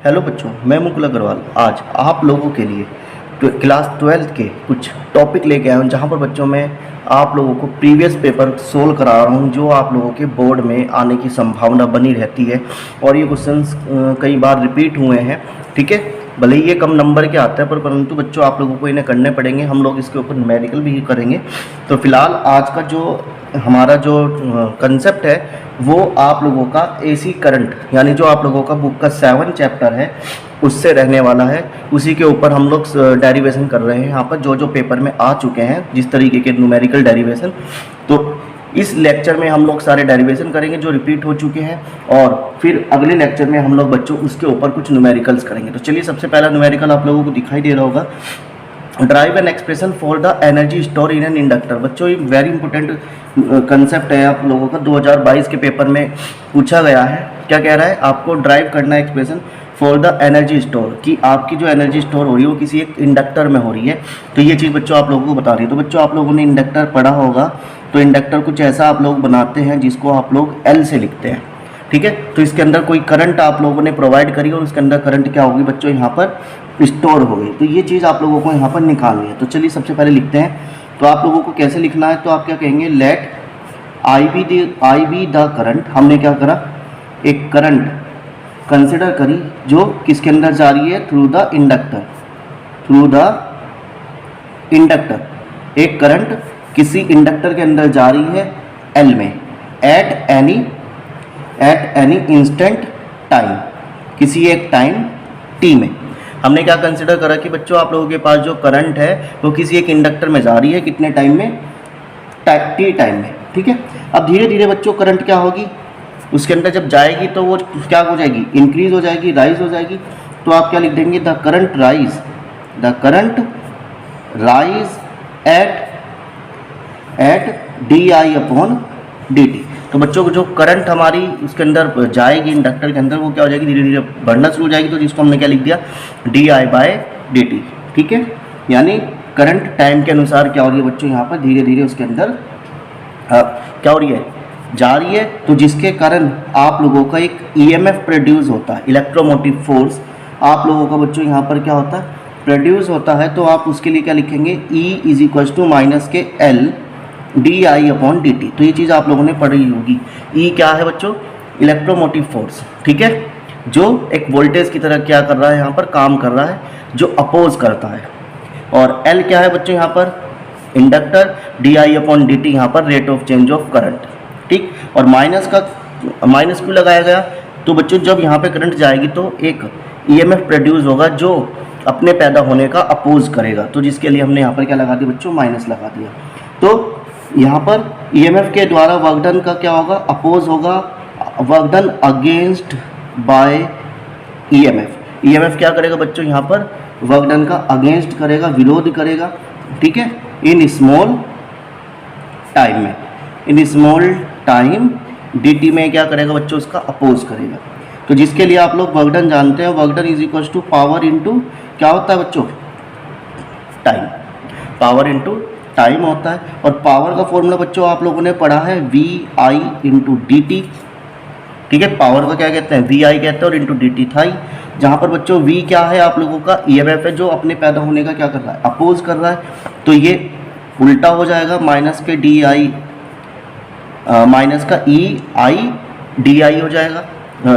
Hello बच्चों, मैं मुकुल अग्रवाल आज आप लोगों के लिए क्लास 12th के कुछ टॉपिक लेके आया हूँ, जहाँ पर बच्चों मैं आप लोगों को प्रीवियस पेपर सोल्व करा रहा हूँ जो आप लोगों के बोर्ड में आने की संभावना बनी रहती है। और ये क्वेश्चंस कई बार रिपीट हुए हैं, ठीक है। भले ही ये कम नंबर के आते हैं परंतु बच्चों आप लोगों को इन्हें करने पड़ेंगे। हम लोग इसके ऊपर न्यूमेरिकल भी करेंगे। तो फिलहाल आज का जो हमारा जो कंसेप्ट है वो आप लोगों का एसी करंट, यानी जो आप लोगों का बुक का 7 चैप्टर है उससे रहने वाला है। उसी के ऊपर हम लोग डेरिवेशन कर रहे हैं यहाँ पर, जो जो पेपर में आ चुके हैं जिस तरीके के न्यूमेरिकल डेरिवेशन। तो इस लेक्चर में हम लोग सारे डेरिवेशन करेंगे जो रिपीट हो चुके हैं, और फिर अगले लेक्चर में हम लोग बच्चों उसके ऊपर कुछ न्यूमेरिकल्स करेंगे। तो चलिए, सबसे पहला न्यूमेरिकल आप लोगों को दिखाई दे रहा होगा, drive an expression for the energy store in an inductor. बच्चों ये वेरी इंपॉर्टेंट कंसेप्ट है, आप लोगों का 2022 के पेपर में पूछा गया है। क्या कह रहा है, आपको ड्राइव करना है expression for the energy store, कि आपकी जो एनर्जी स्टोर हो रही है वो किसी एक इंडक्टर में हो रही है। तो ये चीज़ बच्चों आप लोगों को बता रही है। तो बच्चों आप लोगों ने इंडक्टर पढ़ा होगा, तो इंडक्टर कुछ ऐसा आप लोग बनाते हैं जिसको आप लोग एल से लिखते हैं, ठीक है। तो इसके अंदर कोई करंट आप लोगों ने प्रोवाइड करी और उसके अंदर करंट क्या होगी बच्चों, यहाँ पर स्टोर हो गई। तो ये चीज़ आप लोगों को यहाँ पर निकालनी है। तो चलिए सबसे पहले लिखते हैं। तो आप लोगों को कैसे लिखना है, तो आप क्या कहेंगे, let I be the current. हमने क्या करा, एक करंट कंसिडर करी जो किसके अंदर जा रही है, थ्रू द इंडक्टर। एक करंट किसी इंडक्टर के अंदर जा रही है एल में, एट एनी इंस्टेंट टाइम, किसी एक टाइम टी में। हमने क्या कंसिडर करा कि बच्चों आप लोगों के पास जो करंट है वो किसी एक इंडक्टर में जा रही है, कितने टाइम में, टी टाइम में, ठीक है। अब धीरे धीरे बच्चों करंट क्या होगी, उसके अंदर जब जाएगी तो वो क्या हो जाएगी, इंक्रीज हो जाएगी, राइज हो जाएगी। तो आप क्या लिख देंगे, the current rise at D I upon D T. तो बच्चों को जो करंट हमारी उसके अंदर जाएगी इंडक्टर के अंदर, वो क्या हो जाएगी, धीरे धीरे बढ़ना शुरू हो जाएगी। तो जिसको हमने क्या लिख दिया, D I by D T, ठीक है। यानी करंट टाइम के अनुसार क्या हो रही है बच्चों, यहाँ पर धीरे धीरे उसके अंदर क्या हो रही है, जा रही है। तो जिसके कारण आप लोगों का एक ईएमएफ प्रोड्यूस होता है, इलेक्ट्रोमोटिव फोर्स आप लोगों का बच्चों यहाँ पर क्या होता है, प्रोड्यूस होता है। तो आप उसके लिए क्या लिखेंगे, E is equal to minus के L D I upon D T. तो ये चीज़ आप लोगों ने पढ़ी होगी। E क्या है बच्चों, इलेक्ट्रोमोटिव फोर्स, ठीक है, जो एक वोल्टेज की तरह क्या कर रहा है, यहाँ पर काम कर रहा है, जो अपोज करता है। और L क्या है बच्चों, यहाँ पर inductor, D I upon D T यहाँ पर rate of change of current, ठीक। और माइनस क्यों लगाया गया, तो बच्चों जब यहाँ पे करंट जाएगी तो एक ईएमएफ प्रोड्यूस होगा जो अपने पैदा होने का अपोज करेगा। तो जिसके लिए हमने यहाँ पर क्या लगा दिया बच्चों, माइनस लगा दिया। तो यहाँ पर ईएमएफ के द्वारा वर्क डन का क्या होगा, अपोज होगा, work done against by EMF. EMF क्या करेगा बच्चों, यहाँ पर वर्क डन का अगेंस्ट करेगा, विरोध करेगा, ठीक है, इन स्मॉल टाइम में, इन स्मॉल टाइम dt में क्या करेगा बच्चों, उसका अपोज करेगा। तो जिसके लिए आप लोग वर्क डन जानते हैं, work done is equal to power into क्या होता है बच्चों, टाइम, पावर इंटू टाइम होता है। और पावर का फॉर्मूला बच्चों आप लोगों ने पढ़ा है, V I into D T, ठीक है। पावर का क्या कहते हैं, वी आई कहते हैं, और इंटू डी टी था ही। जहाँ पर बच्चों वी क्या है, आप लोगों का ईएमएफ है जो अपने पैदा होने का क्या कर रहा है, अपोज कर रहा है। तो ये उल्टा हो जाएगा, माइनस के डी आई, माइनस का ई आई डी आई हो जाएगा,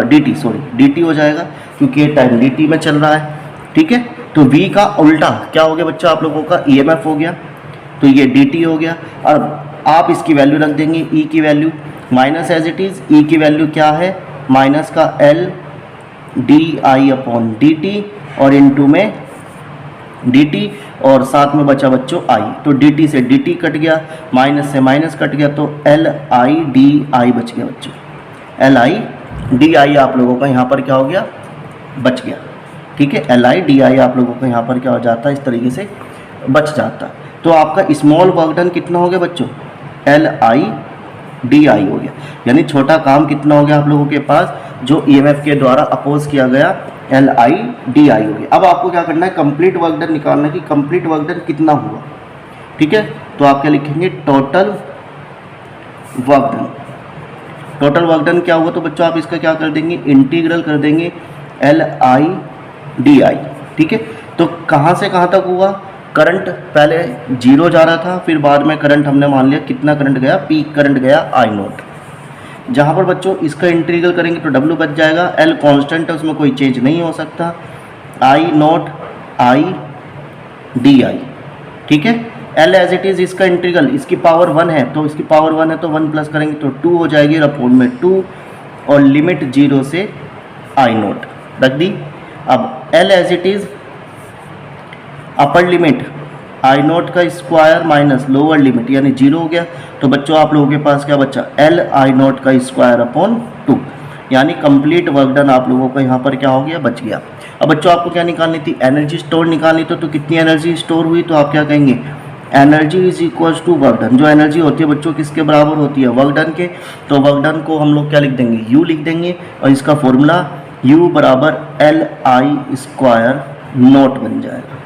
D T, sorry D T हो जाएगा, क्योंकि ये टाइम डी टी में चल रहा है, ठीक है। तो v का उल्टा क्या हो गया बच्चों, आप लोगों का ईएमएफ हो गया, तो ये डी टी हो गया। अब आप इसकी वैल्यू रख देंगे, e की value minus as it is, e की वैल्यू क्या है, माइनस का L D I upon D T, और इनटू में डी टी, और साथ में बचा बच्चों आई। तो डी टी से डी टी कट गया, माइनस से माइनस कट गया, तो एल आई डी आई बच गया बच्चों, एल आई डी आई आप लोगों का यहाँ पर क्या हो गया, बच गया, ठीक है। एल आई डी आई आप लोगों का यहाँ पर क्या हो जाता है, इस तरीके से बच जाता है। तो आपका स्मॉल वर्क डन कितना हो गया बच्चों, एल आई डी आई हो गया, यानी छोटा काम कितना हो गया आप लोगों के पास, जो ईएमएफ के द्वारा अपोज किया गया, एल आई डी आई हो गया। अब आपको क्या करना है, कंप्लीट वर्क डन निकालना कि कंप्लीट वर्क डन कितना हुआ, ठीक है। तो आप क्या लिखेंगे, total work done. Total work done क्या हुआ, तो बच्चों आप इसका क्या कर देंगे, इंटीग्रल कर देंगे LIDI, ठीक है। तो कहाँ से कहाँ तक हुआ, करंट पहले 0 जा रहा था, फिर बाद में करंट हमने मान लिया कितना करंट गया, पीक करंट गया I0। जहाँ पर बच्चों इसका इंटीग्रल करेंगे तो W बच जाएगा, L कांस्टेंट है उसमें कोई चेंज नहीं हो सकता, I0 IDI, ठीक है। L एज इट इज़ इसका इंटीग्रल, इसकी पावर 1 है तो इसकी पावर 1 है तो 1 प्लस करेंगे तो 2 हो जाएगी, अपॉन में 2 और लिमिट 0 से I0 रख दी। अब L as it is upper limit I0 का स्क्वायर माइनस लोअर लिमिट यानी 0 हो गया, तो बच्चों आप लोगों के पास क्या बचा, L I0 का स्क्वायर अपॉन 2, यानी कंप्लीट वर्क डन आप लोगों का यहाँ पर क्या हो गया, बच गया। अब बच्चों आपको क्या निकालनी थी, एनर्जी स्टोर निकालनी तो कितनी एनर्जी स्टोर हुई, तो आप क्या कहेंगे, energy is equals to work done. जो एनर्जी होती है बच्चों किसके बराबर होती है, वर्क डन के, तो वर्क डन को हम लोग क्या लिख देंगे, U लिख देंगे, और इसका फॉर्मूला U बराबर LI स्क्वायर नॉट बन जाएगा,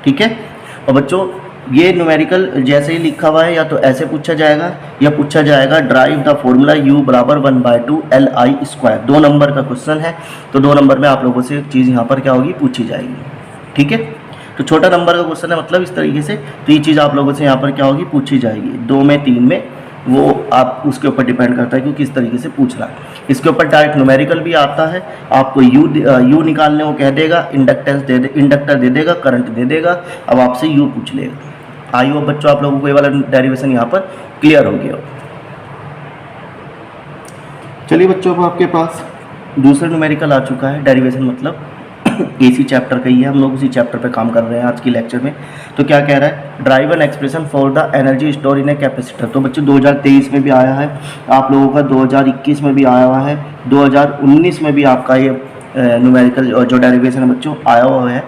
ठीक है। और बच्चों ये न्यूमेरिकल जैसे ही लिखा हुआ है या तो ऐसे पूछा जाएगा या पूछा जाएगा ड्राइव द फॉर्मूला U बराबर 1/2 LI स्क्वायर। 2 नंबर का क्वेश्चन है, तो 2 नंबर में आप लोगों से एक चीज़ यहाँ पर क्या होगी, पूछी जाएगी, ठीक है। तो छोटा नंबर का क्वेश्चन है, मतलब इस तरीके से, तो ये चीज़ आप लोगों से यहाँ पर क्या होगी, पूछी जाएगी। 2 में 3 में वो आप उसके ऊपर डिपेंड करता है कि किस तरीके से पूछ रहा है। इसके ऊपर डायरेक्ट न्यूमेरिकल भी आता है, आपको यू निकालने को कह देगा, इंडक्टर दे देगा, करंट दे देगा, अब आपसे यू पूछ लेगा। आई होप बच्चों आप लोगों को ये वाला डेरिवेशन यहाँ पर क्लियर हो गया। चलिए बच्चों, अब आपके पास दूसरा न्यूमेरिकल आ चुका है, डेरिवेशन मतलब इसी चैप्टर का ही है, हम लोग उसी चैप्टर पे काम कर रहे हैं आज की लेक्चर में। तो क्या कह रहा है, drive an expression for the energy store in a capacitor. तो बच्चों 2023 में भी आया है आप लोगों का, 2021 में भी आया हुआ है, 2019 में भी आपका ये न्यूमेरिकल जो डेरिवेशन है बच्चों आया हुआ है,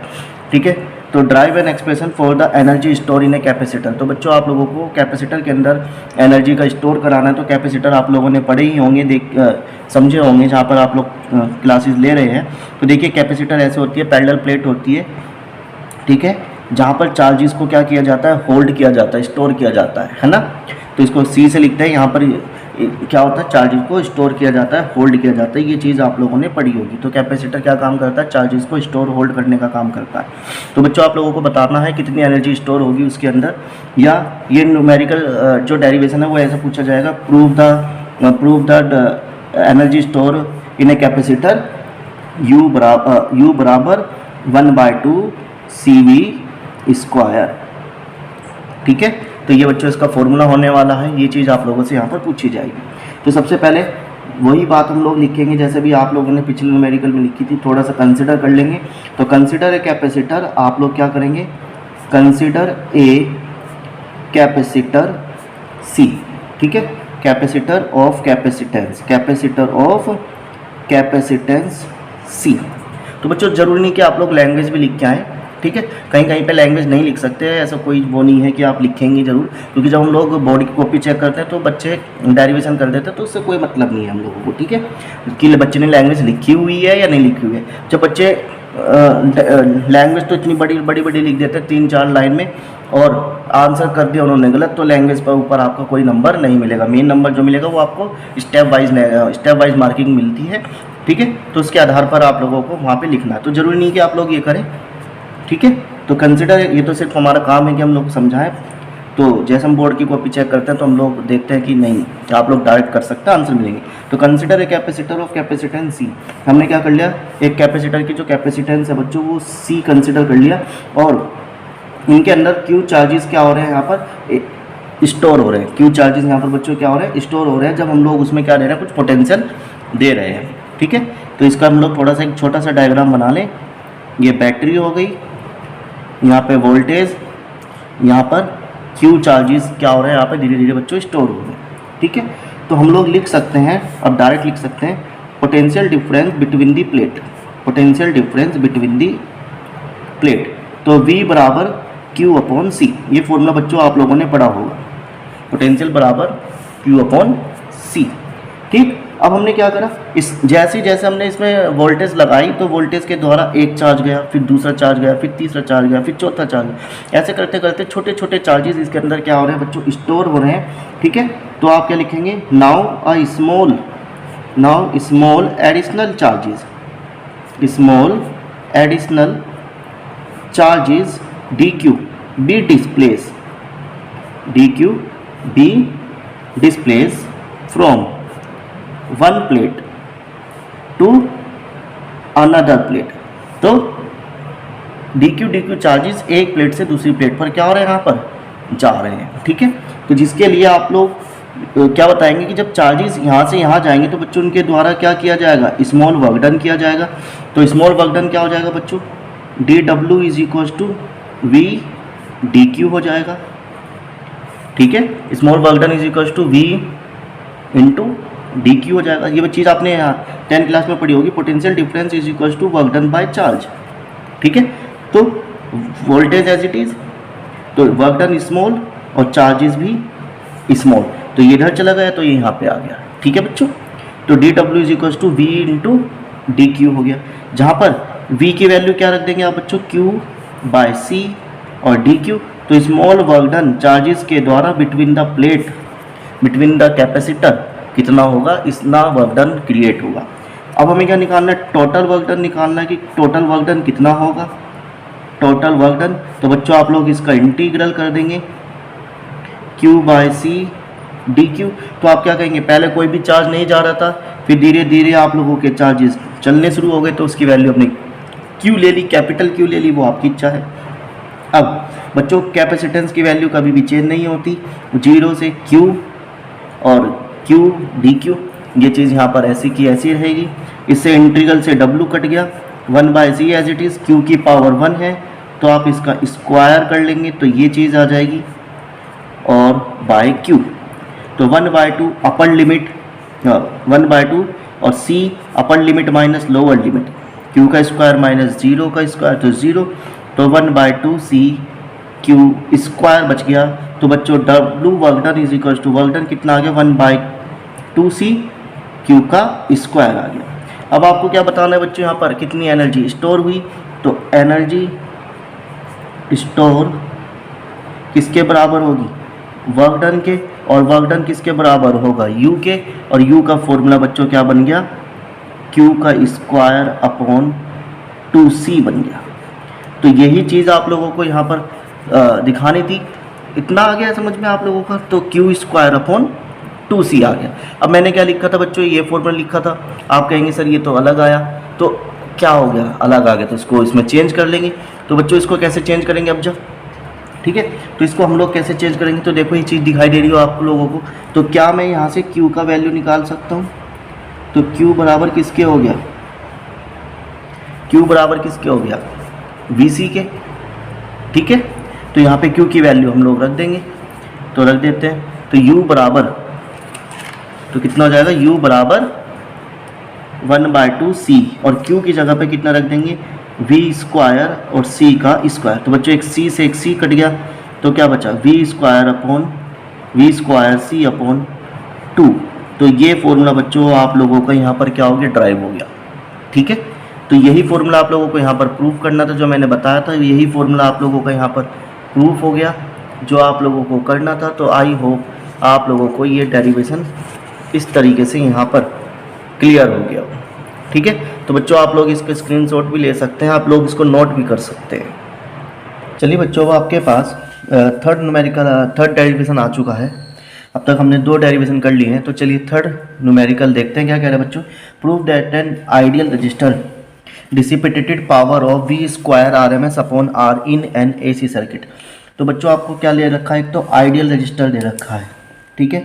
ठीक है। तो drive an expression for the energy store in a capacitor. तो बच्चों आप लोगों को कैपेसिटर के अंदर एनर्जी का स्टोर कराना है, तो कैपेसिटर आप लोगों ने पढ़े ही होंगे, समझे होंगे जहाँ पर आप लोग क्लासेस ले रहे हैं। तो देखिए कैपेसिटर ऐसे होती है, पैरेलल प्लेट होती है, ठीक है, जहाँ पर चार्जेस को क्या किया जाता है, होल्ड किया जाता है, स्टोर किया जाता है ना। तो इसको सी से लिखते हैं, यहाँ पर क्या होता है, चार्जेस को स्टोर किया जाता है, होल्ड किया जाता है, ये चीज़ आप लोगों ने पढ़ी होगी। तो कैपेसिटर क्या काम करता है, चार्जेस को स्टोर होल्ड करने का काम करता है। तो बच्चों आप लोगों को बताना है कितनी एनर्जी स्टोर होगी उसके अंदर, या ये न्यूमेरिकल जो डेरिवेशन है वो ऐसा पूछा जाएगा, prove the energy store in a capacitor U बराबर 1/2 CV स्क्वायर, ठीक है। तो ये बच्चों इसका फॉर्मूला होने वाला है, ये चीज़ आप लोगों से यहाँ पर पूछी जाएगी। तो सबसे पहले वही बात हम लोग लिखेंगे जैसे भी आप लोगों ने पिछले न्यूमेरिकल में लिखी थी, थोड़ा सा कंसिडर कर लेंगे। तो कंसिडर ए कैपेसिटर, आप लोग क्या करेंगे, कंसिडर ए कैपेसिटर C, ठीक है, capacitor of capacitance, capacitor of capacitance C। तो बच्चों ज़रूरी नहीं कि आप लोग लैंग्वेज भी लिख के आएँ, ठीक है, कहीं कहीं पे लैंग्वेज नहीं लिख सकते हैं, ऐसा कोई वो नहीं है कि आप लिखेंगे ज़रूर, क्योंकि जब हम लोग बॉडी की कॉपी चेक करते हैं तो बच्चे डेरिवेशन कर देते हैं, तो उससे कोई मतलब नहीं है हम लोगों को, ठीक है, कि बच्चे ने लैंग्वेज लिखी हुई है या नहीं लिखी हुई है। जब बच्चे लैंग्वेज तो इतनी बड़ी बड़ी लिख देते हैं 3-4 लाइन में, और आंसर कर दिया उन्होंने गलत, तो लैंग्वेज पर ऊपर आपका कोई नंबर नहीं मिलेगा। मेन नंबर जो मिलेगा वो आपको स्टेप वाइज मार्किंग मिलती है, ठीक है। तो उसके आधार पर आप लोगों को वहाँ पे लिखना है, तो ज़रूरी नहीं कि आप लोग ये करें, ठीक है। तो कंसिडर, ये तो सिर्फ हमारा काम है कि हम लोग समझाएं। तो जैसे हम बोर्ड की कॉपी चेक करते हैं तो हम लोग देखते हैं कि नहीं, आप लोग डायरेक्ट कर सकते हैं, आंसर मिलेंगे। तो consider a capacitor of capacitance C, हमने क्या कर लिया, एक कैपेसिटर की जो कैपेसिटेंस है बच्चों वो C कंसिडर कर लिया, और इनके अंदर Q चार्जेस क्या हो रहे हैं, यहाँ पर स्टोर हो रहे हैं। Q चार्जेस यहाँ पर बच्चों क्या हो रहे हैं, स्टोर हो रहे हैं, जब हम लोग उसमें क्या दे रहे हैं, कुछ पोटेंशियल दे रहे हैं, ठीक है। तो इसका हम लोग थोड़ा सा एक छोटा सा डायग्राम बना लें। ये बैटरी हो गई, यहाँ पे वोल्टेज, यहाँ पर Q चार्जेस क्या हो रहे हैं, यहाँ पे धीरे धीरे बच्चों स्टोर हो रहे हैं, ठीक है। तो हम लोग लिख सकते हैं, अब डायरेक्ट लिख सकते हैं, potential difference between the plate, potential difference between the plate. तो V बराबर Q अपॉन C, ये फॉर्मूला बच्चों आप लोगों ने पढ़ा होगा, पोटेंशियल बराबर Q अपॉन C, ठीक। अब हमने क्या करा, इस जैसे हमने इसमें वोल्टेज लगाई, तो वोल्टेज के द्वारा एक चार्ज गया, फिर दूसरा चार्ज गया, फिर तीसरा चार्ज गया, फिर चौथा चार्ज गया, ऐसे करते करते छोटे छोटे चार्जेस इसके अंदर क्या हो रहे हैं बच्चों, स्टोर हो रहे हैं, ठीक है। तो आप क्या लिखेंगे, now small additional charges, small additional charges dq be displaced dq be displaced from one plate to another plate। तो dq चार्जेस एक प्लेट से दूसरी प्लेट पर क्या हो रहे हैं, यहाँ पर जा रहे हैं। ठीक है, तो जिसके लिए आप लोग क्या बताएंगे कि जब चार्जेस यहाँ से यहाँ जाएंगे तो बच्चों उनके द्वारा क्या किया जाएगा, स्मॉल वर्क डन किया जाएगा। तो स्मॉल वर्क डन क्या हो जाएगा बच्चों, dw is equal to v dq हो जाएगा। ठीक है, small work done is equal to v into dq हो जाएगा। ये चीज़ आपने यहाँ 10 क्लास में पढ़ी होगी, potential difference is equal to work done by charge. ठीक है, तो वोल्टेज एज इट इज, तो वर्क डन स्मॉल और चार्जेस भी स्मॉल, तो ये इधर चला गया तो ये यहाँ पे आ गया। ठीक है बच्चों, तो dw is equal to v into dq हो गया, जहाँ पर v की वैल्यू क्या रख देंगे आप बच्चों, q बाय c और dq। तो स्मॉल वर्क डन चार्जेस के द्वारा between the plate, between the capacitor कितना होगा, इतना वर्क डन क्रिएट होगा। अब हमें क्या निकालना है, टोटल वर्क डन निकालना है कि टोटल वर्क डन कितना होगा, टोटल वर्क डन। तो बच्चों आप लोग इसका इंटीग्रल कर देंगे q by C D Q. तो आप क्या कहेंगे, पहले कोई भी चार्ज नहीं जा रहा था, फिर धीरे धीरे आप लोगों के चार्जेस चलने शुरू हो गए, तो उसकी वैल्यू अपने q ले ली, कैपिटल Q ले ली, वो आपकी इच्छा है। अब बच्चों कैपेसिटेंस की वैल्यू कभी भी चेंज नहीं होती, 0 से q और q dq, ये चीज़ यहाँ पर ऐसी की ऐसी रहेगी। इससे इंटीग्रल से w कट गया, 1 by C as it is, q की पावर 1 है तो आप इसका स्क्वायर कर लेंगे तो ये चीज़ आ जाएगी, और बाय q, तो 1/2 अपर लिमिट, 1/2 और c अपर limit minus lower limit, q का स्क्वायर माइनस 0 का स्क्वायर तो 0, तो 1/2 c q स्क्वायर बच गया। तो बच्चों w work done is equal to work done कितना आ गया, 1/2 c q का स्क्वायर आ गया। अब आपको क्या बताना है बच्चों, यहाँ पर कितनी एनर्जी स्टोर हुई, तो एनर्जी स्टोर किसके बराबर होगी, वर्क डन के, और वर्क डन किसके बराबर होगा, u के, और u का फॉर्मूला बच्चों क्या बन गया, q का स्क्वायर अपॉन 2c बन गया। तो यही चीज़ आप लोगों को यहाँ पर दिखानी थी। इतना आ गया समझ में आप लोगों का, तो q स्क्वायर अपॉन 2c आ गया। अब मैंने क्या लिखा था बच्चों, ये फॉर्मूला लिखा था, आप कहेंगे सर ये तो अलग आया, तो क्या हो गया, अलग आ गया, तो इसको इसमें चेंज कर लेंगे। तो बच्चों इसको कैसे चेंज करेंगे अब जब, ठीक है, तो इसको हम लोग कैसे चेंज करेंगे, तो देखो ये चीज़ दिखाई दे रही हो आप लोगों को। तो क्या मैं यहाँ से q का वैल्यू निकाल सकता हूँ, तो q बराबर किसके हो गया, q बराबर किसके हो गया, vc के। ठीक है, तो यहाँ पे q की वैल्यू हम लोग रख देंगे, तो रख देते हैं, तो u बराबर, तो कितना हो जाएगा, u बराबर 1/2 c, और q की जगह पे कितना रख देंगे, v स्क्वायर और c का स्क्वायर। तो बच्चों एक c से एक c कट गया, तो क्या बचा, v square upon v square c upon 2। तो ये फॉर्मूला बच्चों आप लोगों का यहाँ पर क्या हो गया, ड्राइव हो गया। ठीक है, तो यही फॉर्मूला आप लोगों को यहाँ पर प्रूफ करना था, जो मैंने बताया था, यही फॉर्मूला आप लोगों का यहाँ पर प्रूफ हो गया जो आप लोगों को करना था। तो आई होप आप लोगों को ये डेरिवेशन इस तरीके से यहाँ पर क्लियर हो गया। ठीक है, तो बच्चों आप लोग इसका स्क्रीनशॉट भी ले सकते हैं, आप लोग इसको नोट भी कर सकते हैं। चलिए बच्चों, अब आपके पास थर्ड डेरिवेशन आ चुका है। अब तक हमने 2 डेरिवेशन कर लिए हैं, तो चलिए थर्ड न्यूमेरिकल देखते हैं क्या कह रहा है बच्चों। Prove that an ideal register dissipated power of v square RMS upon R in an AC circuit. तो बच्चों आपको क्या ले रखा है, एक तो आइडियल रजिस्टर दे रखा है। ठीक है,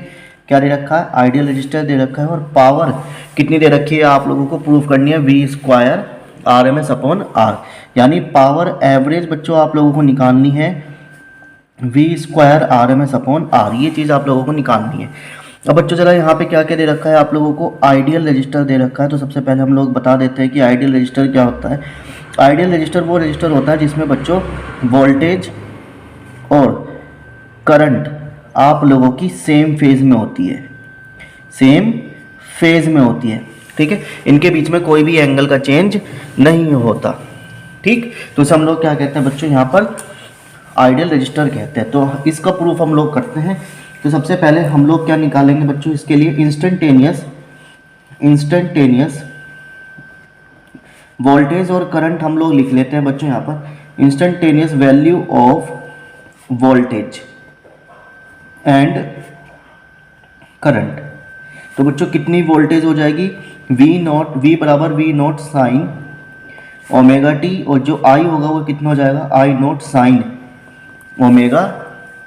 क्या दे रखा है, आइडियल रजिस्टर दे रखा है, और पावर कितनी दे रखी है आप लोगों को प्रूव करनी है, v square RMS upon R, यानी पावर एवरेज बच्चों आप लोगों को निकालनी है v square RMS upon R, ये चीज़ आप लोगों को निकालनी है। अब बच्चों चला यहाँ पे क्या क्या दे रखा है आप लोगों को, आइडियल रजिस्टर दे रखा है। तो सबसे पहले हम लोग बता देते हैं कि आइडियल रजिस्टर क्या होता है। आइडियल रजिस्टर वो रजिस्टर होता है जिसमें बच्चों वोल्टेज और करंट आप लोगों की सेम फेज में होती है, सेम फेज में होती है। ठीक है, इनके बीच में कोई भी एंगल का चेंज नहीं होता। ठीक, तो इसे हम लोग क्या कहते हैं बच्चों, यहाँ पर आइडियल रजिस्टर कहते हैं। तो इसका प्रूफ हम लोग करते हैं। तो सबसे पहले हम लोग क्या निकालेंगे बच्चों, इसके लिए इंस्टेंटेनियस वोल्टेज और करंट हम लोग लिख लेते हैं बच्चों यहाँ पर instantaneous value of voltage and current. तो बच्चों कितनी वोल्टेज हो जाएगी, V बराबर V0 साइन ओमेगा टी, और जो I होगा वो कितना हो जाएगा, I0 साइन ओमेगा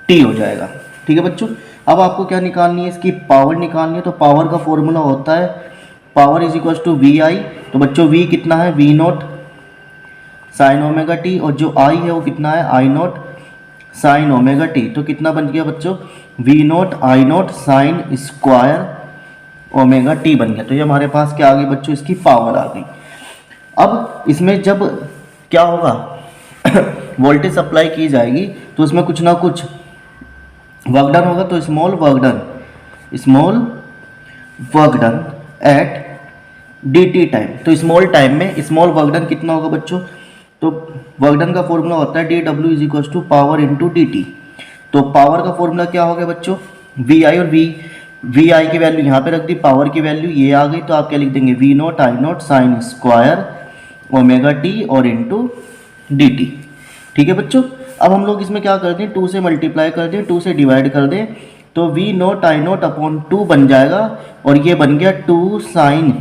टी हो जाएगा। ठीक है बच्चों, अब आपको क्या निकालनी है, इसकी पावर निकालनी है। तो पावर का फॉर्मूला होता है power is equal to VI। तो बच्चों V कितना है, V0 साइन ओमेगा टी, और जो I है वो कितना है, I0 साइन ओमेगा टी। तो कितना बन गया बच्चों, V0 I0 sine square omega T बन गया। तो ये हमारे पास क्या आ गई बच्चों, इसकी पावर आ गई। अब इसमें जब क्या होगा वोल्टेज सप्लाई की जाएगी तो उसमें कुछ ना कुछ वर्क डन होगा। तो small work done eight dt time. तो स्मॉल टाइम में स्मॉल वर्क डन कितना होगा बच्चों, तो वर्क डन का फॉर्मूला होता है dw is equal to power into dt। तो पावर का फॉर्मूला क्या हो गया बच्चों, vi, और vi की वैल्यू यहाँ पे रख दी, पावर की वैल्यू ये आ गई। तो आप क्या लिख देंगे, V0 I0 sine square omega T और इंटू dt। ठीक है बच्चों, अब हम लोग इसमें क्या कर दें, 2 से मल्टीप्लाई कर दें, 2 से डिवाइड कर दें, तो V0 I0 अपॉन 2 बन जाएगा, और ये बन गया 2 sine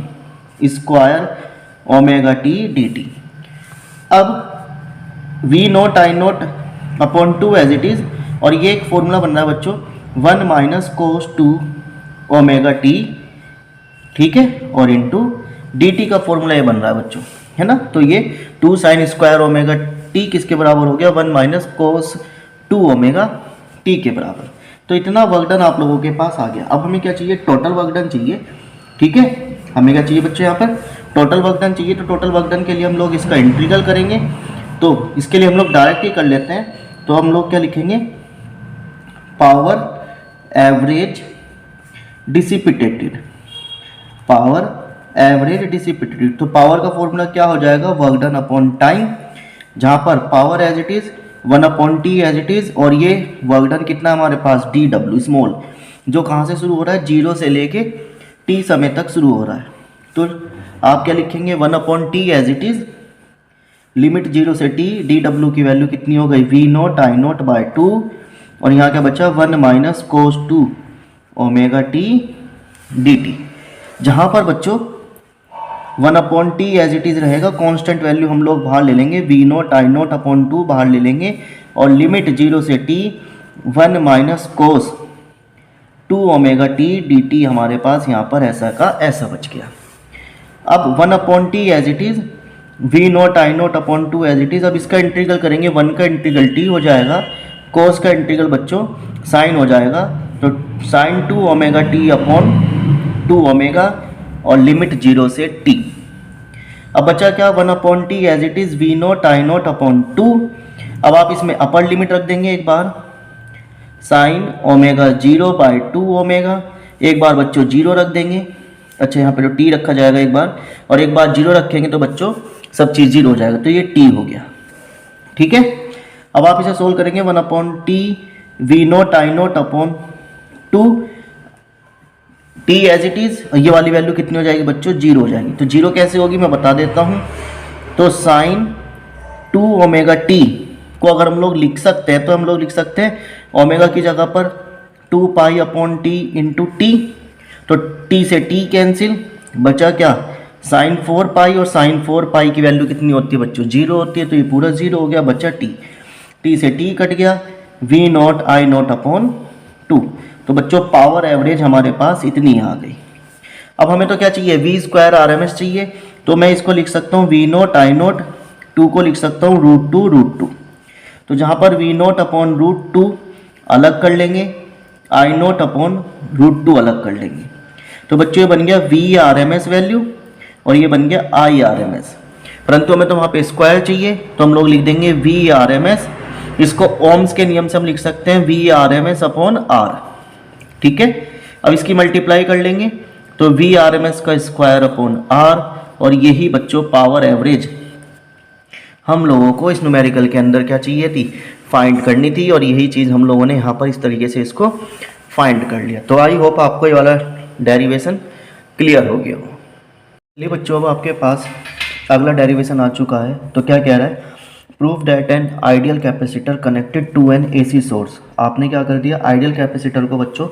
square omega T dt। अब V0 I0 upon 2 as it is, और ये एक फॉर्मूला बन रहा है बच्चों 1 माइनस कोस 2 ओमेगा टी, ठीक है, और इंटू dt का फॉर्मूला ये बन रहा है बच्चों, है ना। तो ये 2 साइन स्क्वायर ओमेगा टी किसके बराबर हो गया, 1 माइनस कोस 2 ओमेगा टी के बराबर। तो इतना वर्क डन आप लोगों के पास आ गया। अब हमें क्या चाहिए, टोटल वर्क डन चाहिए। ठीक है, हमें क्या चाहिए बच्चों, यहाँ पर टोटल वर्क डन चाहिए। तो टोटल वर्क डन के लिए हम लोग इसका इंटीग्रल करेंगे। तो इसके लिए हम लोग डायरेक्ट ही कर लेते हैं। तो हम लोग क्या लिखेंगे, पावर एवरेज डिसिपिटेटेड, पावर एवरेज डिसिपिटेटेड। तो पावर का फॉर्मूला क्या हो जाएगा, वर्क डन अपॉन टाइम, जहाँ पर power as it is 1 upon T as it is, और ये वर्क डन कितना हमारे पास DW स्मॉल, जो कहाँ से शुरू हो रहा है, 0 से लेके t समय तक शुरू हो रहा है। तो आप क्या लिखेंगे, 1 upon T as it is, limit 0 से t, DW की वैल्यू कितनी हो गई, V0 I0 बाई 2, और यहाँ क्या बचा 1 minus cos 2 omega T dt। जहाँ पर बच्चों 1 upon T as it is रहेगा, कांस्टेंट वैल्यू हम लोग बाहर ले लेंगे, V0 I0 अपॉन 2 बाहर ले लेंगे, और लिमिट 0 से t 1 minus cos 2 omega T dt हमारे पास यहाँ पर ऐसा का ऐसा बच गया। अब 1 upon T as it is, V0 I0 upon 2 as it is. अब इसका इंटीग्रल करेंगे, 1 का इंटीग्रल t हो जाएगा, कोस का इंटीग्रल बच्चों साइन हो जाएगा, तो sine 2 omega T upon 2 omega, और लिमिट 0 से t। अब बचा क्या, 1 upon T as it is, V0 I0 upon 2। अब आप इसमें अपर लिमिट रख देंगे एक बार, साइन ओमेगा 0 बाई 2 ओमेगा, एक बार बच्चों 0 रख देंगे। अच्छा, यहाँ पे तो t रखा जाएगा एक बार, और एक बार 0 रखेंगे तो बच्चों सब चीज़ 0 हो जाएगा, तो ये t हो गया। ठीक है, अब आप इसे सोल्व करेंगे, 1 upon T V0 I0 upon 2 t as it is, ये वाली वैल्यू कितनी हो जाएगी बच्चों, 0 हो जाएगी। तो 0 कैसे होगी मैं बता देता हूँ। तो साइन 2 ओमेगा टी को अगर हम लोग लिख सकते हैं, तो हम लोग लिख सकते हैं ओमेगा की जगह पर 2 pi upon T into T. तो t से t कैंसिल, बचा क्या, साइन 4 पाई, और साइन 4 पाई की वैल्यू कितनी होती है बच्चों, 0 होती है। तो ये पूरा 0 हो गया, बचा t से t कट गया, V0 I0 अपॉन 2। तो बच्चों पावर एवरेज हमारे पास इतनी आ गई। अब हमें तो क्या चाहिए, V स्क्वायर RMS चाहिए। तो मैं इसको लिख सकता हूँ V0 I0, 2 को लिख सकता हूँ √2 तो जहाँ पर V0 अपॉन √2 अलग कर लेंगे, I0 अपॉन √2 अलग कर लेंगे। तो बच्चों ये बन गया V RMS वैल्यू, और ये बन गया I RMS। परंतु हमें तो वहाँ पे स्क्वायर चाहिए, तो हम लोग लिख देंगे V RMS। इसको ओम्स के नियम से हम लिख सकते हैं V RMS अपॉन R। ठीक है, अब इसकी मल्टीप्लाई कर लेंगे, तो V RMS का स्क्वायर अपॉन R, और यही बच्चों पावर एवरेज हम लोगों को इस न्यूमेरिकल के अंदर क्या चाहिए थी, फाइंड करनी थी, और यही चीज़ हम लोगों ने यहाँ पर इस तरीके से इसको फाइंड कर लिया। तो आई होप आपको ये वाला डेरिवेशन क्लियर हो गया हो। चलिए बच्चों, अब आपके पास अगला डेरिवेशन आ चुका है, तो क्या कह रहा है, prove that an ideal capacitor connected to an AC source. आपने क्या कर दिया, आइडियल कैपेसिटर को बच्चों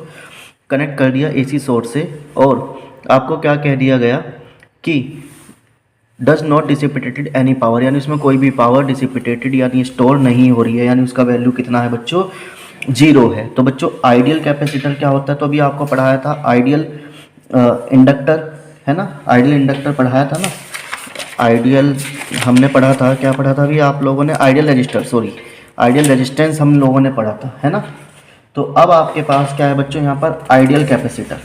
कनेक्ट कर दिया एसी सोर्स से, और आपको क्या कह दिया गया कि डज नॉट डिसिपिटेटेड एनी पावर, यानी उसमें कोई भी पावर डिसिपिटेटेड यानी स्टोर नहीं हो रही है, यानी उसका वैल्यू कितना है बच्चों, 0 है। तो बच्चों आइडियल कैपेसिटर क्या होता है, तो अभी आपको पढ़ाया था आइडियल इंडक्टर, है ना, आइडियल इंडक्टर पढ़ाया था ना, आइडियल हमने पढ़ा था, क्या पढ़ा था अभी आप लोगों ने, ideal register, sorry ideal resistance हम लोगों ने पढ़ा था, है ना। तो अब आपके पास क्या है बच्चों, यहाँ पर आइडियल कैपेसिटर।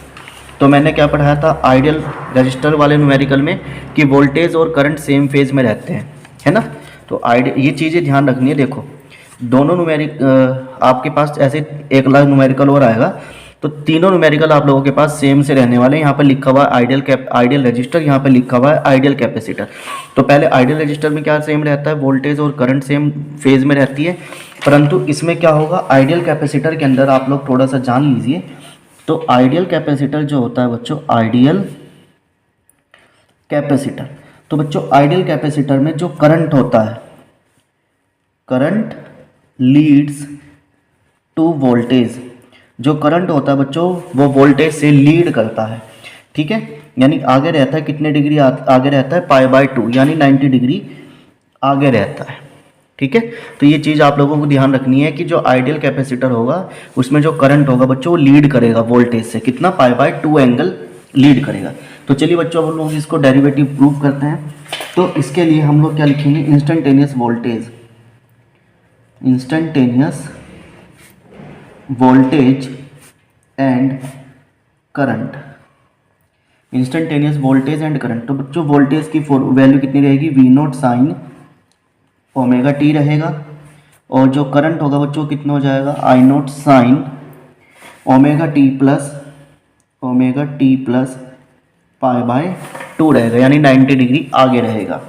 तो मैंने क्या पढ़ाया था आइडियल रजिस्टर वाले न्यूमेरिकल में कि वोल्टेज और करंट सेम फेज में रहते हैं, है ना। तो ये चीज़ें ध्यान रखनी है। देखो दोनों आपके पास ऐसे 1 लाख न्यूमेरिकल और आएगा, तो तीनों न्यूमेरिकल आप लोगों के पास सेम से रहने वाले हैं। यहाँ पर लिखा हुआ है आइडियल रजिस्टर, यहाँ पर लिखा हुआ है आइडियल कैपेसिटर। तो पहले आइडियल रजिस्टर में क्या सेम रहता है, वोल्टेज और करंट सेम फेज में रहती है, परंतु इसमें क्या होगा, आइडियल कैपेसिटर के अंदर आप लोग थोड़ा सा जान लीजिए। तो आइडियल कैपेसिटर जो होता है बच्चों, आइडियल कैपेसिटर, तो बच्चों आइडियल कैपेसिटर में जो करंट होता है, करंट लीड्स टू वोल्टेज, जो करंट होता है बच्चों वो वोल्टेज से लीड करता है, ठीक है। यानी आगे रहता है, कितने डिग्री आगे रहता है, π/2 यानी 90 डिग्री आगे रहता है, ठीक है। तो ये चीज़ आप लोगों को ध्यान रखनी है कि जो आइडियल कैपेसिटर होगा उसमें जो करंट होगा बच्चों वो लीड करेगा वोल्टेज से, कितना, π/2 एंगल लीड करेगा। तो चलिए बच्चों अब हम लोग इसको डेरिवेटिव प्रूव करते हैं। तो इसके लिए हम लोग क्या लिखेंगे, instantaneous voltage, instantaneous voltage and current, instantaneous voltage and current. तो बच्चों वोल्टेज की वैल्यू कितनी रहेगी, V0 साइन ओमेगा टी रहेगा, और जो करंट होगा बच्चों कितना हो जाएगा, I0 sine omega T plus π/2 रहेगा, यानी 90 डिग्री आगे रहेगा,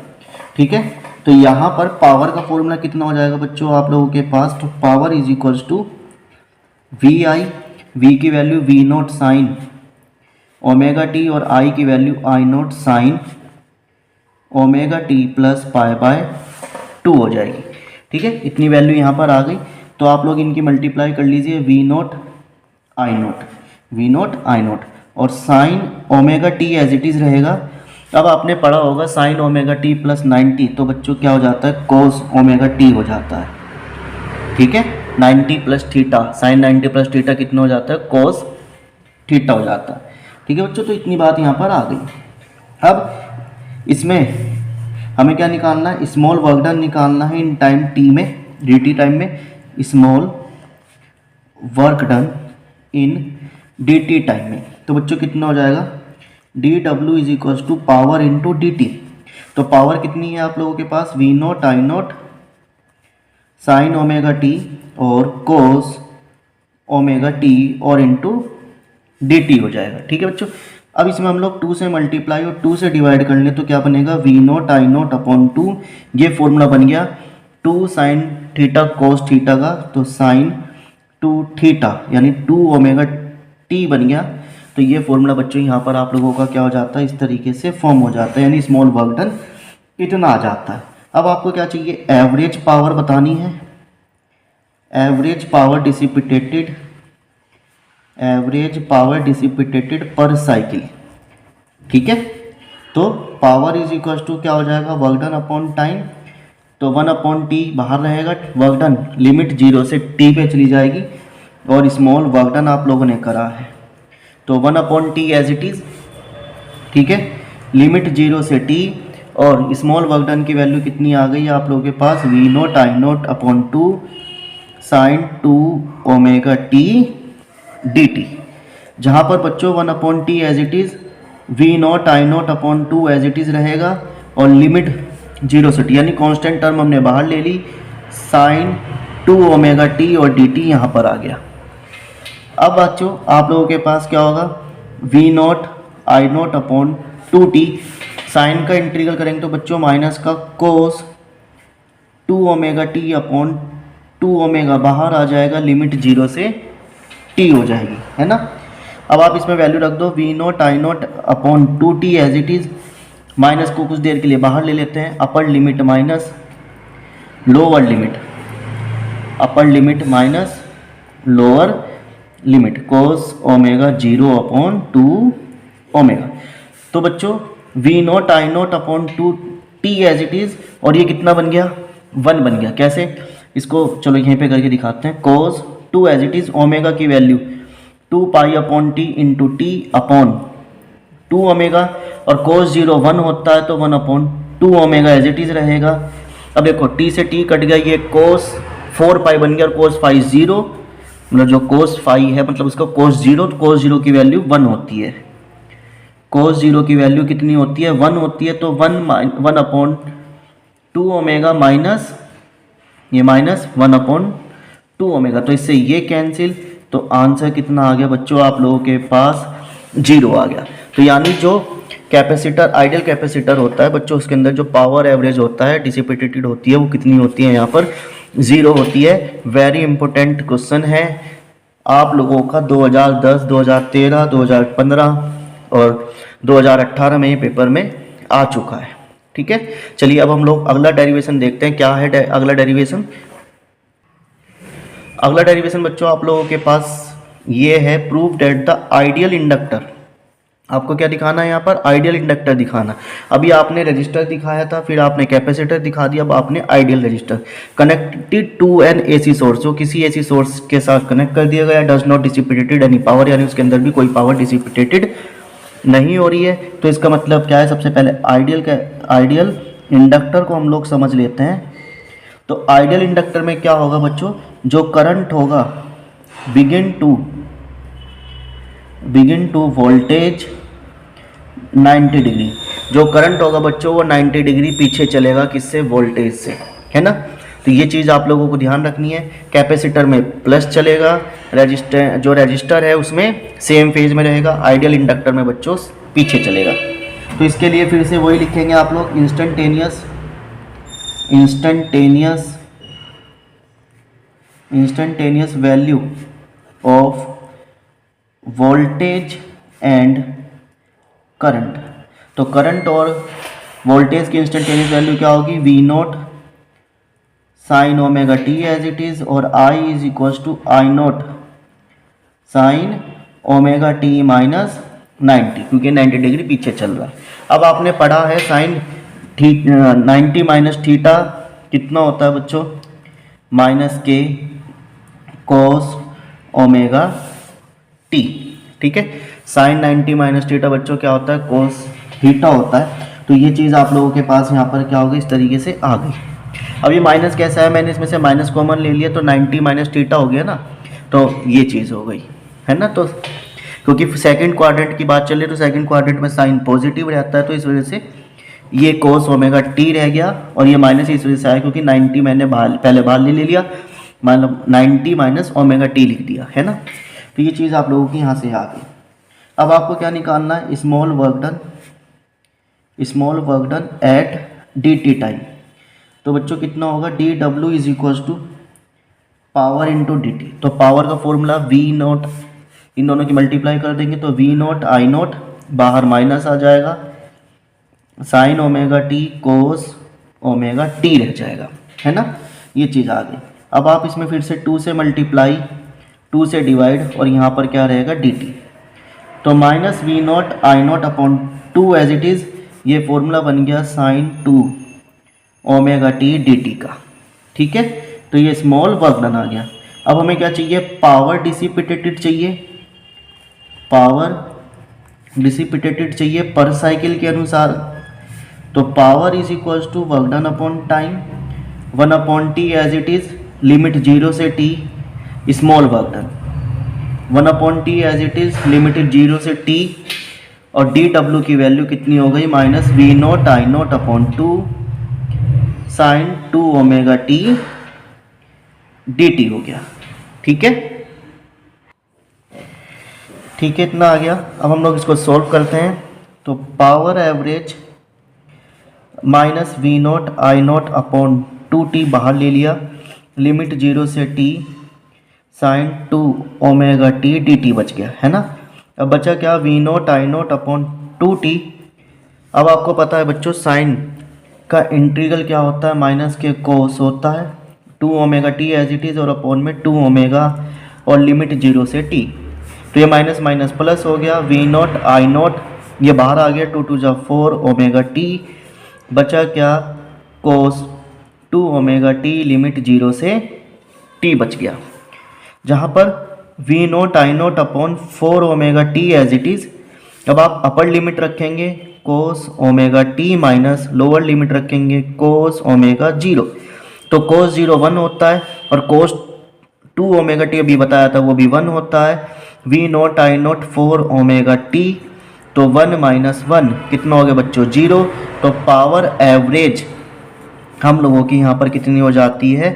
ठीक है। तो यहाँ पर पावर का फॉर्मूला कितना हो जाएगा बच्चों आप लोगों के पास, तो power is equals to VI, V की value V0 sine omega T और I की value I0 sine omega T plus π/2 हो जाएगी, ठीक है। इतनी वैल्यू यहाँ पर आ गई, तो आप लोग इनकी मल्टीप्लाई कर लीजिए, V0 I0 और sine omega T as it is रहेगा। अब आपने पढ़ा होगा साइन ओमेगा टी प्लस 90, तो बच्चों क्या हो जाता है, कोस ओमेगा टी हो जाता है, ठीक है। 90 plus theta, sine 90 plus theta कितना हो जाता है, कोस थीटा हो जाता है, ठीक है बच्चों। तो इतनी बात यहाँ पर आ गई। अब इसमें हमें क्या निकालना है, स्मॉल वर्क डन निकालना है इन टाइम टी में, dt टाइम में, small work done in dt time में। तो बच्चों कितना हो जाएगा, dw is equals to power into dt। तो पावर कितनी है आप लोगों के पास, V0 I0 sine omega T और कोस ओमेगा टी और इंटू dt हो जाएगा, ठीक है बच्चों। अब इसमें हम लोग 2 से मल्टीप्लाई और 2 से डिवाइड कर लें तो क्या बनेगा, V0 I0 अपॉन 2, ये फॉर्मूला बन गया 2 साइन थीटा कोस थीटा का, तो साइन 2 थीटा यानी 2 ओमेगा टी बन गया। तो ये फॉर्मूला बच्चों यहाँ पर आप लोगों का क्या हो जाता है, इस तरीके से फॉर्म हो जाता है, यानी स्मॉल वर्क डन इतना आ जाता है। अब आपको क्या चाहिए, एवरेज पावर बतानी है, एवरेज पावर डिसिपिटेटेड पर साइकिल, ठीक है। तो पावर इज इक्वल टू क्या हो जाएगा, वर्क डन अपॉन टाइम, तो 1/t बाहर रहेगा, वर्क डन लिमिट 0 से t पे चली जाएगी, और स्मॉल वर्क डन आप लोगों ने करा है, तो 1/t एज इट इज़, ठीक है, लिमिट 0 से t, और स्मॉल वर्क डन की वैल्यू कितनी आ गई आप लोगों के पास, V0 I0 upon 2 sine 2 omega T dt, जहाँ पर बच्चों 1/t as it is, V0 I0 upon 2 as it is रहेगा, और लिमिट 0 से t यानी कांस्टेंट टर्म हमने बाहर ले ली, साइन 2 ओमेगा टी और dt यहाँ पर आ गया। अब बच्चों आप लोगों के पास क्या होगा, V0 I0 upon 2t, sign का इंटीग्रल करेंगे तो बच्चों माइनस का कोस 2 ओमेगा टी अपॉन 2 ओमेगा बाहर आ जाएगा, लिमिट 0 से t हो जाएगी, है ना। अब आप इसमें वैल्यू रख दो, V0 I0 upon 2t as it is, minus को कुछ देर के लिए बाहर ले लेते हैं, upper limit minus lower limit, upper limit minus lower limit cos omega 0/2 omega. तो बच्चों V note I note upon 2 T as it is, और ये कितना बन गया 1 बन गया। कैसे, इसको चलो यहीं पे करके दिखाते हैं। कोस 2 एज इट इज़, ओमेगा की value 2 pi upon T into T upon 2 omega, और कोस 0 1 होता है तो 1/2 ओमेगा एज इट इज़ रहेगा। अब देखो टी से टी कट गया, ये कोस 4 पाई बन गया, और कोस फाई 0, मतलब जो कोस फाई है मतलब उसका कोस 0, तो कोस 0 की वैल्यू 1 होती है। कोस 0 की वैल्यू कितनी होती है 1 होती है, तो 1/2 ओमेगा माइनस ये माइनस 1/2 ओमेगा, तो इससे ये कैंसिल, तो आंसर कितना आ गया बच्चों आप लोगों के पास 0 आ गया। तो यानी जो कैपेसिटर आइडियल कैपेसिटर होता है बच्चों, उसके अंदर जो पावर एवरेज होता है डिसिपेटेड होती है वो कितनी होती है, यहाँ पर 0 होती है। वेरी इंपॉर्टेंट क्वेश्चन है आप लोगों का 2010, 2013, 2015 और 2018 में ये पेपर में आ चुका है। ठीक है, चलिए अब हम लोग अगला डेरिवेशन देखते हैं। क्या है अगला डेरिवेशन? अगला डेरिवेशन बच्चों आप लोगों के पास ये है, prove that the ideal inductor. आपको क्या दिखाना है यहाँ पर? आइडियल इंडक्टर दिखाना। अभी आपने रजिस्टर दिखाया था, फिर आपने कैपेसिटर दिखा दिया, अब आपने ideal resistor connected to an AC source, जो किसी एसी सोर्स के साथ कनेक्ट कर दिया गया, does not dissipated any power, यानी उसके अंदर भी कोई पावर डिसिपेटेड नहीं हो रही है। तो इसका मतलब क्या है? सबसे पहले आइडियल इंडक्टर को हम लोग समझ लेते हैं। तो आइडियल इंडक्टर में क्या होगा बच्चों? जो करंट होगा बिगिन टू वोल्टेज 90 डिग्री, जो करंट होगा बच्चों वो 90 डिग्री पीछे चलेगा, किससे? वोल्टेज से, है ना। तो ये चीज़ आप लोगों को ध्यान रखनी है। कैपेसिटर में प्लस चलेगा, रजिस्टर है उसमें सेम फेज में रहेगा, आइडियल इंडक्टर में बच्चों पीछे चलेगा। तो इसके लिए फिर से वही लिखेंगे आप लोग, instantaneous value of voltage and current. तो करंट और वोल्टेज की इंस्टेंटेनियस वैल्यू क्या होगी? V nought sine omega T as it is, और I is equals to I nought sine omega T minus 90, क्योंकि 90 डिग्री पीछे चल रहा है। अब आपने पढ़ा है साइन 90 माइनस थीटा कितना होता है बच्चों? माइनस के कोस ओमेगा टी। ठीक है, साइन 90 माइनस थीटा बच्चों क्या होता है? कोस थीटा होता है। तो ये चीज़ आप लोगों के पास यहाँ पर क्या होगी? इस तरीके से आ गई। अब ये माइनस कैसा है? मैंने इसमें से माइनस कॉमन ले लिया, तो 90 माइनस थीटा हो गया ना, तो ये चीज़ हो गई, है ना। तो क्योंकि सेकंड क्वाड्रेंट की बात चल रही है, तो सेकंड क्वाड्रेंट में साइन पॉजिटिव रहता है, तो इस वजह से ये कोस ओमेगा टी रह गया, और ये माइनस इस वजह से आया क्योंकि 90 मैंने पहले बाहर ले लिया, मतलब 90 माइनस ओमेगा टी लिख दिया, है ना। तो ये चीज़ आप लोगों की यहाँ से आ गई। अब आपको क्या निकालना है? Small work done at D T time. तो बच्चों कितना होगा? D W is equals to power into D T. तो पावर का फॉर्मूला वी नोट, इन दोनों की मल्टीप्लाई कर देंगे तो वी नोट आई नोट, बाहर माइनस आ जाएगा, sine omega T cos omega T रह जाएगा, है ना। ये चीज़ आ गई। अब आप इसमें फिर से 2 से मल्टीप्लाई, 2 से डिवाइड, और यहाँ पर क्या रहेगा? D T. तो minus V note I note upon 2 as it is, ये फॉर्मूला बन गया sine 2 omega T D T का। ठीक है, तो ये स्मॉल वर्क डन आ गया। अब हमें क्या चाहिए? पावर डिसिपेटेड चाहिए, पावर डिसिपेटेड चाहिए पर साइकिल के अनुसार। तो power is equals to work done upon time, 1/t as it is, limit 0 से t, small work done 1/t as it is, limited 0 से t, और डी डब्ल्यू की value कितनी हो गई? Minus V note I note upon 2 sine 2 omega T D T हो गया। ठीक है, ठीक है, इतना आ गया। अब हम लोग इसको सॉल्व करते हैं। तो power average minus V note I note upon 2t बाहर ले लिया, लिमिट 0 से t sine 2 omega T D T बच गया, है ना। अब बचा क्या? V note I note upon 2t अब आपको पता है बच्चों साइन का इंटीग्रल क्या होता है, माइनस के कोस होता है 2 omega T as it is और अपॉन में 2 ओमेगा और लिमिट 0 से टी। तो ये माइनस माइनस प्लस हो गया, वी नॉट आई नॉट ये बाहर आ गया, 2 2 जा 4 ओमेगा टी, बचा क्या कोस 2 ओमेगा टी लिमिट 0 से टी बच गया, जहाँ पर V naught I naught upon 4 omega T as it is. अब आप अपर लिमिट रखेंगे cos omega T minus lower limit रखेंगे कोस ओमेगा 0, तो कोस 0 1 होता है और कोस 2 ओमेगा टी अभी बताया था वो भी 1 होता है। V naught I naught 4 omega T, तो 1 माइनस 1 कितना हो गया बच्चों 0, तो पावर एवरेज हम लोगों की यहाँ पर कितनी हो जाती है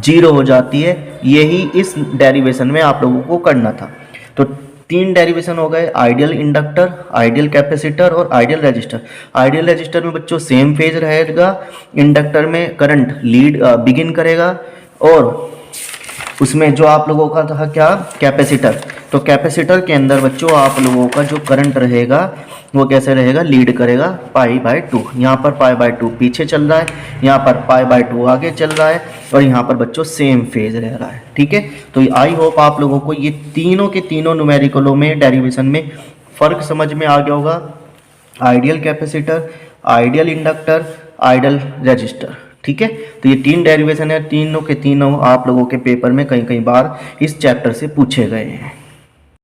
0 हो जाती है। यही इस डेरिवेशन में आप लोगों को करना था। तो 3 डेरिवेशन हो गए, आइडियल इंडक्टर, आइडियल कैपेसिटर और आइडियल रेजिस्टर। आइडियल रेजिस्टर में बच्चों सेम फेज रहेगा, इंडक्टर में करंट लीड बिगिन करेगा और उसमें जो आप लोगों का था क्या कैपेसिटर, तो कैपेसिटर के अंदर बच्चों आप लोगों का जो करंट रहेगा वो कैसे रहेगा लीड करेगा पाई बाय 2। यहाँ पर पाई बाय 2 पीछे चल रहा है, यहाँ पर पाई बाय 2 आगे चल रहा है और यहाँ पर बच्चों सेम फेज रह रहा है। ठीक है, तो आई होप आप लोगों को ये तीनों के तीनों न्यूमेरिकलों में डेरिवेशन में फ़र्क समझ में आ गया होगा। Ideal capacitor, ideal inductor, ideal register. ठीक है, तो ये 3 डेरिवेशन है, तीनों के तीनों आप लोगों के पेपर में कई कई बार इस चैप्टर से पूछे गए हैं।